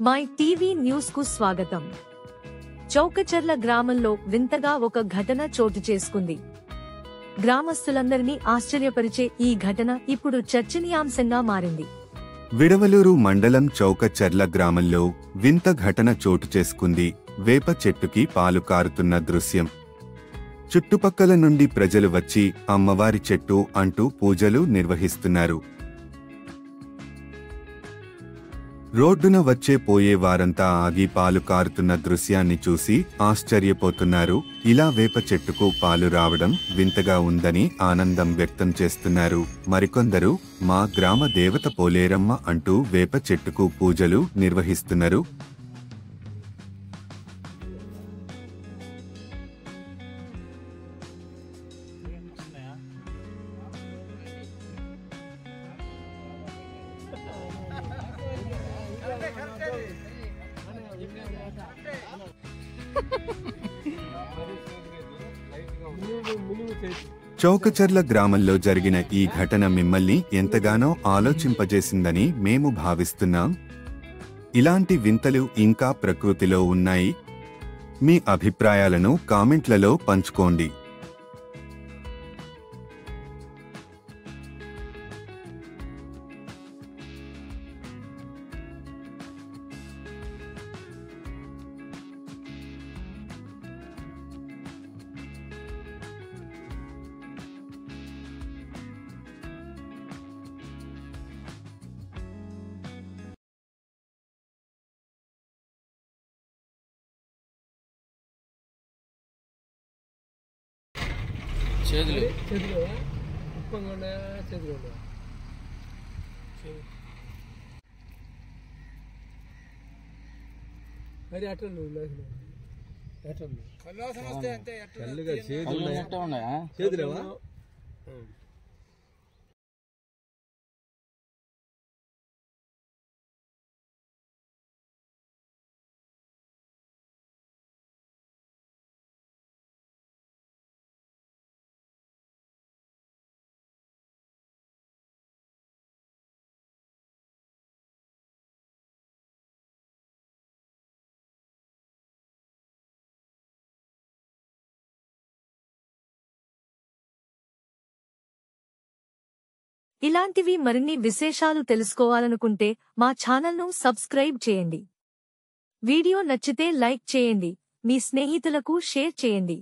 My TV news కు స్వాగతం. చౌకచర్ల గ్రామంలో వింతగా ఒక ఘటన చోటు చేసుకుంది. గ్రామస్తులందరినీ ఆశ్చర్యపరిచే ఈ ఘటన ఇప్పుడు చర్చనీయాంశంగా మారింది. విడవలూరు మండలం చౌకచర్ల గ్రామంలో వింత ఘటన చోటు చేసుకుంది. వేప చెట్టుకి పాలు కారుతున్న దృశ్యం. చుట్టుపక్కల నుండి ప్రజలు వచ్చి అమ్మవారి చెట్టు అంటూ పూజలు నిర్వహిస్తున్నారు. రోడ్డున వచ్చే పోయే వారంతా ఆగి పాలు కారుతున్న దృశ్యాన్ని చూసి ఆశ్చర్యపోతున్నారు. ఇలా వేప చెట్టుకు పాలు రావడం వింతగా ఉందని ఆనందం వ్యక్తం చేస్తున్నారు. మరికొందరు మా గ్రామ దేవత పోలేరమ్మ అంటూ వేప చెట్టుకు పూజలు నిర్వహిస్తున్నారు. చౌకచర్ల గ్రామంలో జరిగిన ఈ ఘటన మిమ్మల్ని ఎంతగానో ఆలోచింపజేసిందని మేము భావిస్తున్నాం. ఇలాంటి వింతలు ఇంకా ప్రకృతిలో ఉన్నాయి. మీ అభిప్రాయాలను కామెంట్లలో పంచుకోండి. చేతులు మరి అట్లా చేతులేవా ఇలాంటివి మరిన్ని విశేషాలు తెలుసుకోవాలనుకుంటే మా ఛానల్ను సబ్స్క్రైబ్ చేయండి. వీడియో నచ్చితే లైక్ చేయండి, మీ స్నేహితులకు షేర్ చేయండి.